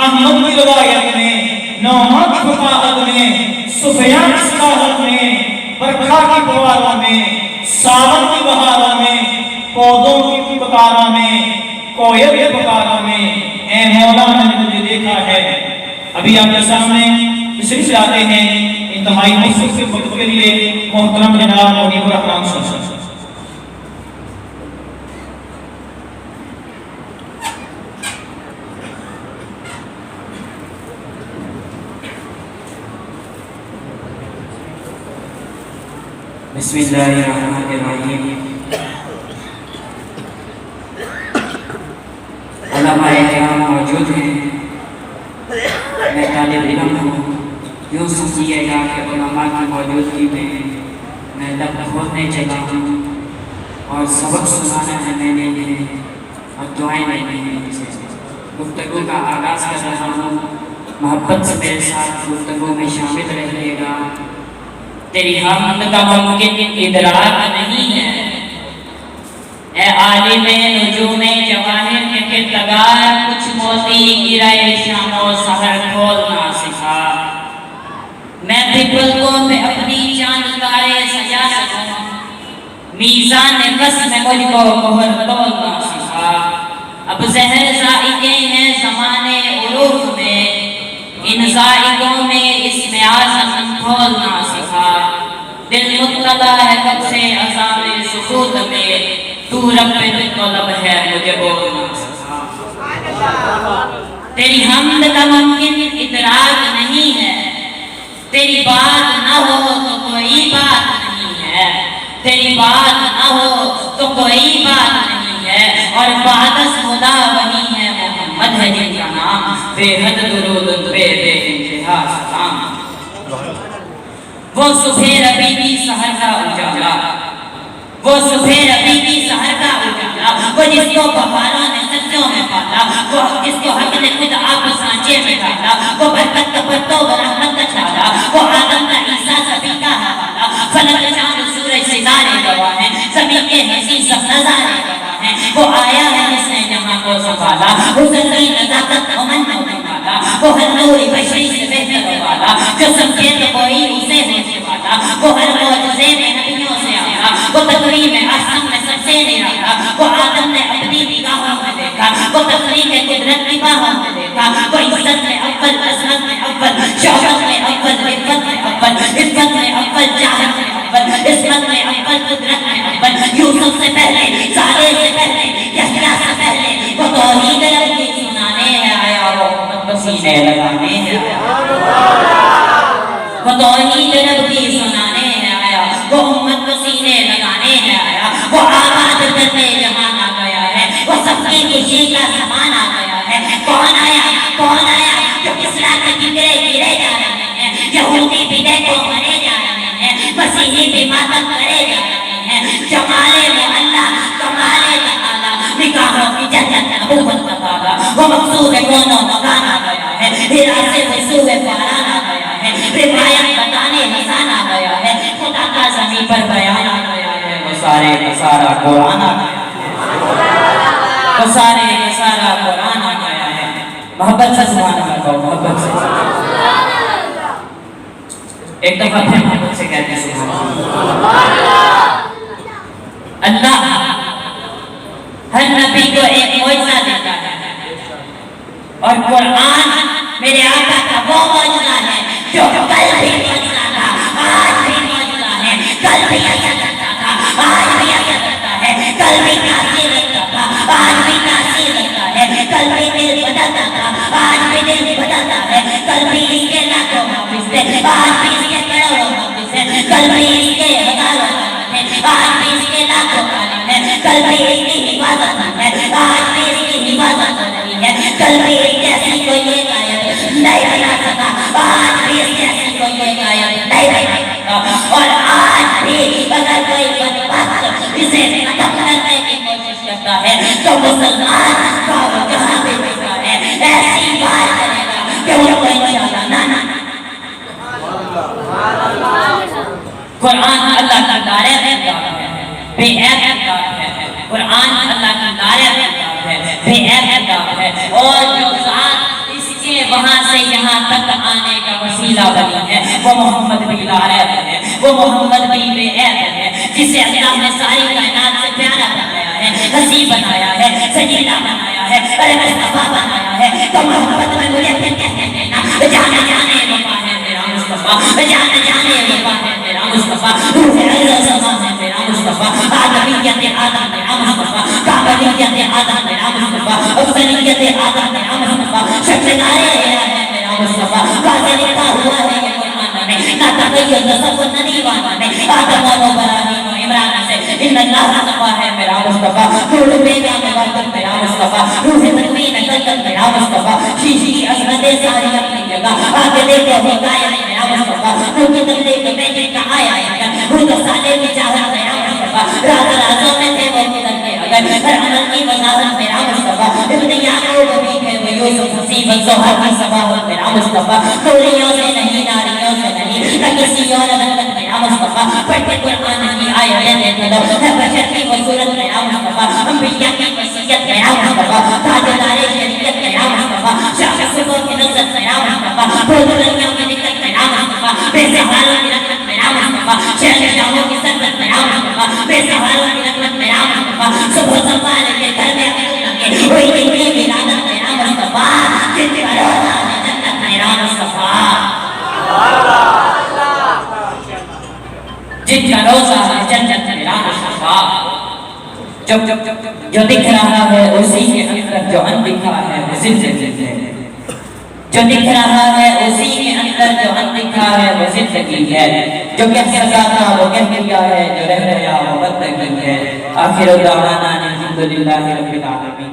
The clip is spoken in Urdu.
احمد کی روایت میں، نعمان کی فقاہت میں، سفیان کی صلاحت میں، برکھا کی بہاروں میں، ساون کی بہاروں میں، پودوں کی پکاروں میں، کوئل کی پکاروں میں، اے مولا میں نے تجھے دیکھا ہے۔ ابھی آپ کے سامنے تشریف لاتے ہیں انتہائی مختصر وقت کے لیے محترم جناب منیب الرحمان صاحب۔ بسم اللہ الرحمن الرحیم۔ علماء کرام موجود ہیں، میں طالب علم ہوں، یوں سمجھیے گا کہ علماء کی موجودگی میں لب کھولنے چلا ہوں اور سبق سنانا ہے میں نے اور دعائیں لینے ہیں۔ گفتگو کا آغاز کر رہا ہوں، محبت سے میرے ساتھ گفتگو میں شامل رہیے گا۔ تیری حمد کا ممکن ادراک نہیں ہے، اے عالم نجوم جواہر کے کردگار، کچھ موتی گرائے شام و سحر کھولنا سکھا، میں بھی پلکوں پہ اپنی چاندگاریں سجا سکوں، میزان بس میں مجھ کو مہر تولنا سکھا۔ اب زہر ذائقے ہیں زمانے عروف میں، ان ذائقوں میں اسم اعظم کھولنا سکھا، دل مطلع ہے کب سے عذاب سکوت میں، تو رب طلب ہے مجھے بولنا سکھا۔ تیری حمد کا ممکن ادراک نہیں ہے، تیری بات نہ ہو تو کوئی بات نہیں ہے، تیری بات نہ ہو تو کوئی بات نہیں ہے، اور بعد از خدا وہی ہے محمد ہے جن کا نام، بے حد درود بے انتہا سلام۔ وہ صبح ربی کی سحر کا اجالا، وہ صبح ربی کی سحر کا اجالا، وہ جس کو بہاروں نے سچوں میں پالا، وہ جس کو حق نے خود آپ سانچے میں ڈالا، وہ برکت کا پرتو رحمت کا چھالا، وہ آدم کا عیسیٰ سبھی کا حوالہ، فلک چاند سورج ستارے گواہ ہیں، زمین کے حسین سب نظارے گواہ ہیں، وہ آیا ہے جس نے جہاں کو سنبھالا، حسن کی نزاکت و من و کمالا، وہ ہر نور بشری سے بہتر والا، جو سمجھے تو کوئی اسے ہونے والا، وہ ہر معجزے میں نبیوں سے آیا، وہ تقریم احسن میں سب سے نرالا، وہ آدم نے اپنی نگاہوں میں دیکھا، وہ تقریم قدرت کی باہوں میں دیکھا، وہ عزت میں اول، عظمت میں اول، شوکت میں اول، عزت میں اول، عزت میں اول، جاہت میں اول، عصمت میں اول، قدرت میں اول، یوسف سے پہلے، صالح سے پہلے، یحییٰ سے پہلے، وہ توحید رب کی سنانے ہے آیا، وہ امت کو سینے لگانے ہے آیا، وہ توحید رب کی سنانے ہے آیا، وہ امت کو سینے لگانے ہے آیا، وہ آباد کرنے جہان آ گیا ہے، وہ سب کی خوشی کا سامان آ گیا ہے۔ کون آیا جو کسرا کے کنگرے گرے جا رہے ہیں، یہودی بھی دیکھو مرے جا رہے ہیں، مسیحی بھی ماتم کرے جا رہے ہیں، جمال معلا کمال تعالی، نکاحوں کی جنت نبوت کا تالا، وہ مقصود کونوں مکان آ گیا ہے، ہرا سے وصول فاران آ گیا ہے، روایت بتانے حسان آ گیا ہے، خدا کا زمین پر بیان آ گیا ہے، وہ سارے کا سارا قرآن آ گیا ہے، وہ سارے کا سارا قرآن آ گیا ہے۔ محبت سے سبحان اللہ کہو، محبت سے ایک دفعہ پھر محبت سے کہتے ہیں سبحان اللہ۔ اللہ ہر نبی کو ایک معجزہ دیتا ہے، اور قرآن میرے آقا کا وہ معجزہ ہے جو کل بھی معجزہ تھا، آج بھی معجزہ ہے، کل بھی ایسا کرتا تھا، آج بھی ایسا کرتا ہے، کل بھی تاثیر رکھتا تھا، آج بھی تاثیر رکھتا ہے، کل بھی دل بدلتا تھا، آج بھی دل بدلتا ہے، کل بھی اس کے لاکھوں حافظ تھے، آج بھی اس کے کروڑوں حافظ ہیں، کل بھی اس کے ہزاروں عالم ہیں، آج بھی اس کے لاکھوں عالم ہیں، کل بھی اس کی حفاظت ہے، آج بھی اس کی حفاظت ہو رہی ہے، کل بھی اس جیسی کوئی ایک آیت نہیں بنا سکا، آج بھی اس جیسی کوئی ایک آیت نہیں بنا سکا، اور آج بھی اگر کوئی بدبخت اسے ختم کرنے کی کوشش کرتا ہے تو مسلمان کا وہ جہاں بھی بھیجا ہے ایسی بات کرے گا کہ وہ کوئی انشاءاللہ نہ قرآن اللہ کا دارے کتاب ہے، بے عیب کتاب ہے، قرآن اللہ کی دارے کتاب ہے، بے عیب کتاب ہے، اور جو ذات اس کے یہاں تک آنے کا وسیلہ بنی ہے وہ محمد بھی لائق ہے، وہ محمد بھی بے عیب ہے، جسے اللہ نے ساری کائنات سے پیارا بنایا ہے، حسین بنایا ہے، سجیدہ بنایا ہے، ارے مصطفیٰ بنایا ہے۔ تو محبت میں مجھے پھر کہتے دینا، جانے جانے وفا ہے میرا مصطفیٰ، جانے جانے وفا ہے میرا مصطفیٰ، روح عرض سما ہے میرا مصطفیٰ، آدمیت آدم میرا مصطفیٰ، کاملیت آدم میرا مصطفیٰ، افضلیت آدم میرا مصطفیٰ، شکل دارے ہے میرا مصطفیٰ، واضح لکھا ہوا ہے یہ قرآن میں، نہ تغیر تصور نہ دیوانہ میں، آدم و ابراہیم و عمران سے ان اللہ مصطفیٰ ہے میرا مصطفیٰ، روح بیگا میں وقت میرا مصطفیٰ، روح تکوین خلقت میرا مصطفیٰ، شیشی عظمت ساری اپنی جگہ، آگے دیکھو حکایت میرا مصطفیٰ، روح کی تخلیق میں جن کا آیا ہے، روح تو سالے کی چاہت میرا مصطفیٰ، راز رازوں میں تھے وہ قدر کے اگر، ہر عمل کی وضاحت میرا مصطفیٰ، ابن یعقوب بھی ہے وہ یوسف حسیب الزہر کی سباحت میرا مصطفیٰ، تولیوں سے نہیں ناریوں سے نہیں، نہ کسی اور غلط میرا مصطفیٰ، پڑھتے قرآن کی آیتیں دیکھ لو، ہے بشر کی وہ صورت میرا مصطفیٰ، انبیاء کی وصیت میرا مصطفیٰ، تاجدار شریعت میرا مصطفیٰ، شاہ صبح کی نظرت میرا مصطفیٰ، بھول دنیا کی نکلت میرا مصطفیٰ، بے سہاروں کی رحمت میرا مصطفیٰ، شہر شاہوں کی سرت میرا مصطفیٰ، بے سہاروں کی رحمت میرا مصطفیٰ، صبح زمان کے گھر میں لگے ہوئی دنیا کی ولادت میرا مصطفیٰ، جن کا روزہ ہے جنت میرا مصطفیٰ، جن کا روزہ ہے جنت میرا مصطفیٰ، جو دکھ رہا ہے اسی کے اندر جو اندکھا ہے وہ زندگی ہے، جو دکھ رہا ہے اسی کے اندر جو اندکھا ہے وہ زندگی ہے، جو کہہ سکا تھا وہ کہہ دیا ہے، جو رہ گیا وہ بندگی ہے۔ آخر دعوانا الحمدللہ رب العالمین۔